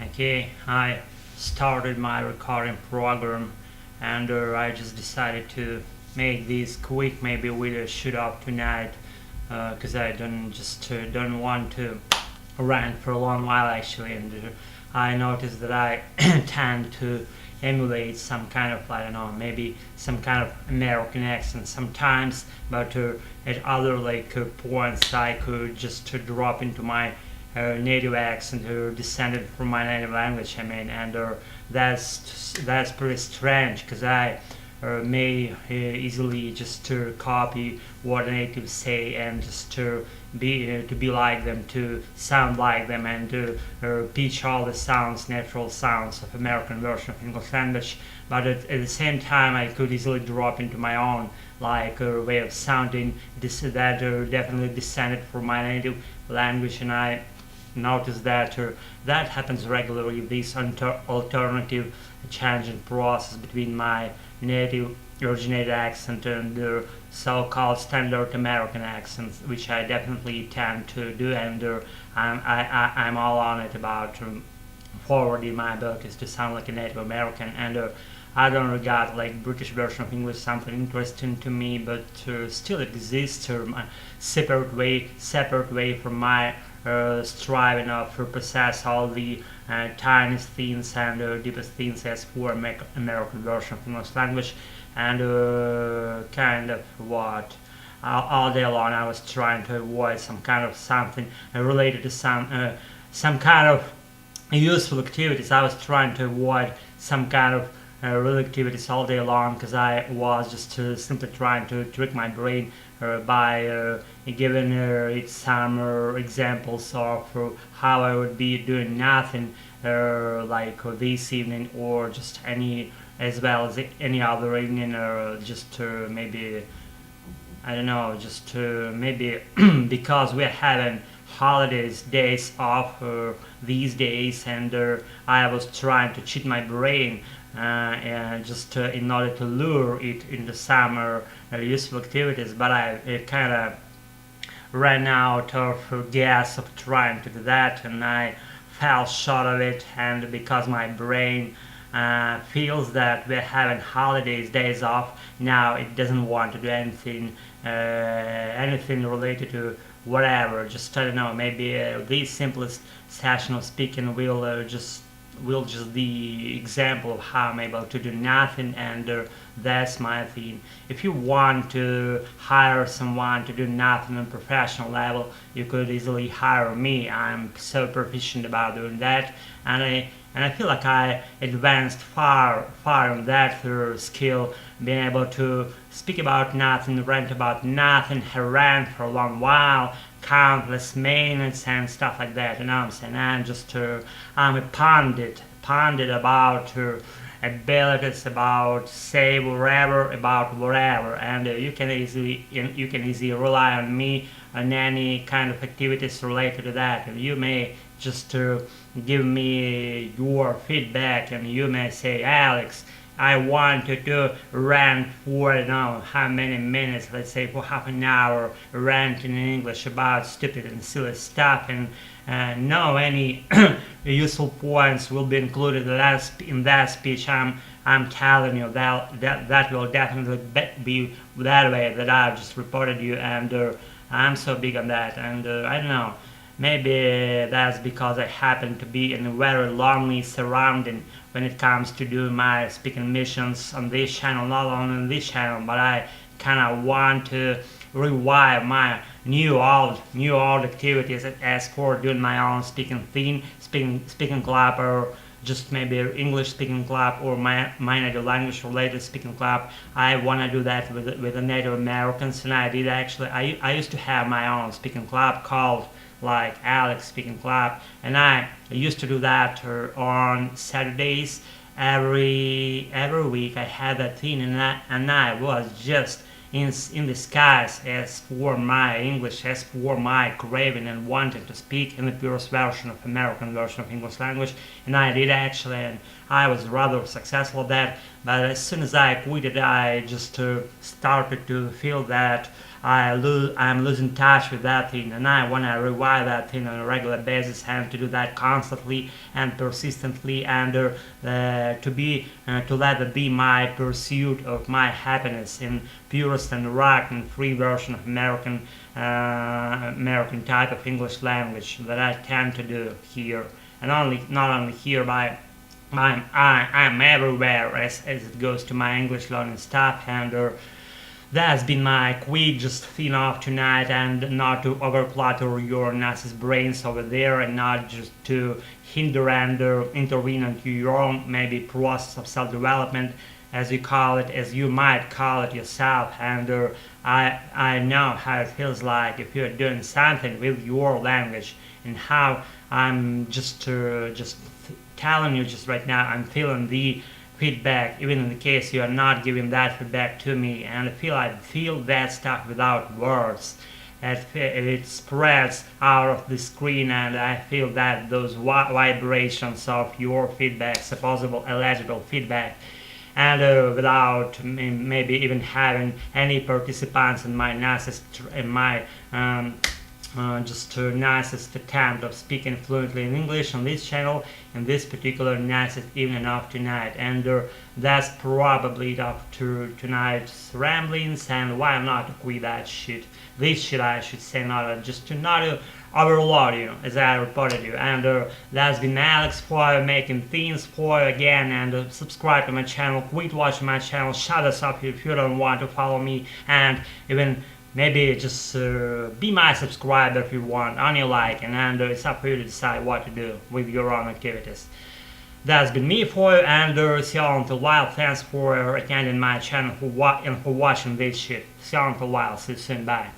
Okay, I started my recording program and I just decided to make this quick maybe video shoot up tonight because I don't want to rant for a long while actually, and I noticed that I tend to emulate some kind of, I don't know, maybe some kind of American accent sometimes, but at other points I could just drop into my native accent or descended from my native language. I mean, and that's pretty strange because I may easily just copy what natives say and just to be like them, to sound like them, and to pitch all the sounds, natural sounds of American version of English language. But at the same time, I could easily drop into my own way of sounding that definitely descended from my native language, and I notice that that happens regularly, this alternative changing process between my native originated accent and the so-called standard American accents, which I definitely tend to do, and I'm all on it about forwarding my abilities to sound like a native American, and I don't regard British version of English something interesting to me, but still exists a separate way from my striving to possess all the tiniest things and deepest things as for American version of English language, and kind of what all day long I was trying to avoid some kind of something related to some kind of useful activities. I was trying to avoid some kind of real activities all day long because I was just simply trying to trick my brain by giving it some examples of how I would be doing nothing this evening, or just as well as any other evening, or just maybe, I don't know, just maybe because we're having holidays, days off these days, and I was trying to cheat my brain and just in order to lure it into some useful activities, but I kind of ran out of gas of trying to do that, and I fell short of it. And because my brain feels that we're having holidays, days off, now it doesn't want to do anything related to whatever. Just, I don't know, maybe the simplest session of speaking will just the example of how I'm able to do nothing, and that's my thing. If you want to hire someone to do nothing on a professional level, you could easily hire me. I'm so proficient about doing that, and I feel like I advanced far on that skill, being able to speak about nothing, rant about nothing, rant for a long while, countless minutes and stuff like that. You know what I'm saying? I'm a pundit about abilities, about say whatever, about whatever, and you can easily rely on me on any kind of activities related to that. And you may just give me your feedback, and you may say, Alex, I want you to rant for, I don't know how many minutes, let's say for half an hour, ranting in English about stupid and silly stuff, and no any useful points will be included in that speech. I'm telling you that will definitely be that way that I've just reported you, and I'm so big on that, and I don't know. Maybe that's because I happen to be in a very lonely surrounding when it comes to do my speaking missions on this channel, not only on this channel, but I kind of want to revive my new old activities as for doing my own speaking thing, speaking club, or just maybe English speaking club, or my native language related speaking club. I want to do that with the Native Americans, and I did actually. I used to have my own speaking club called Alex Speaking Club, and I used to do that on Saturdays every week. I had that thing, and I was just in the skies as for my English, as for my craving and wanting to speak in the purest version of American version of English language, and I did actually, and I was rather successful at that. but as soon as I quit it, I just started to feel that I'm losing touch with that thing, and I want to revive that thing on a regular basis, and to do that constantly and persistently, and to let it be my pursuit of my happiness in purest and right and free version of American type of English language that I tend to do here, and not only here, but I'm everywhere as it goes to my English learning stuff, and that's been my quick just thing off tonight, and not to overclutter your nice brains over there, and not just to hinder and intervene into your own maybe process of self-development, as you call it, as you might call it yourself. And I know how it feels like if you're doing something with your language, and how I'm just telling you just right now, I'm feeling the feedback, even in the case you are not giving that feedback to me, and I feel that stuff without words. It spreads out of the screen, and I feel that those vibrations of your feedback, supposable illegible feedback, and without maybe even having any participants in my nicest attempt of speaking fluently in English on this channel, in this particular nicest evening of tonight. And that's probably it after tonight's ramblings, and why not quit that shit. This shit, I should say, not to overload you, as I reported you. And that's been Alex for making things for you again, and subscribe to my channel, quit watching my channel, shut us up if you don't want to follow me, and even maybe just be my subscriber if you want, on your like, and it's up to you to decide what to do with your own activities. That's been me for you, and see you all until a while. Thanks for attending my channel and for watching this shit. See you all until a while. See you soon. Bye.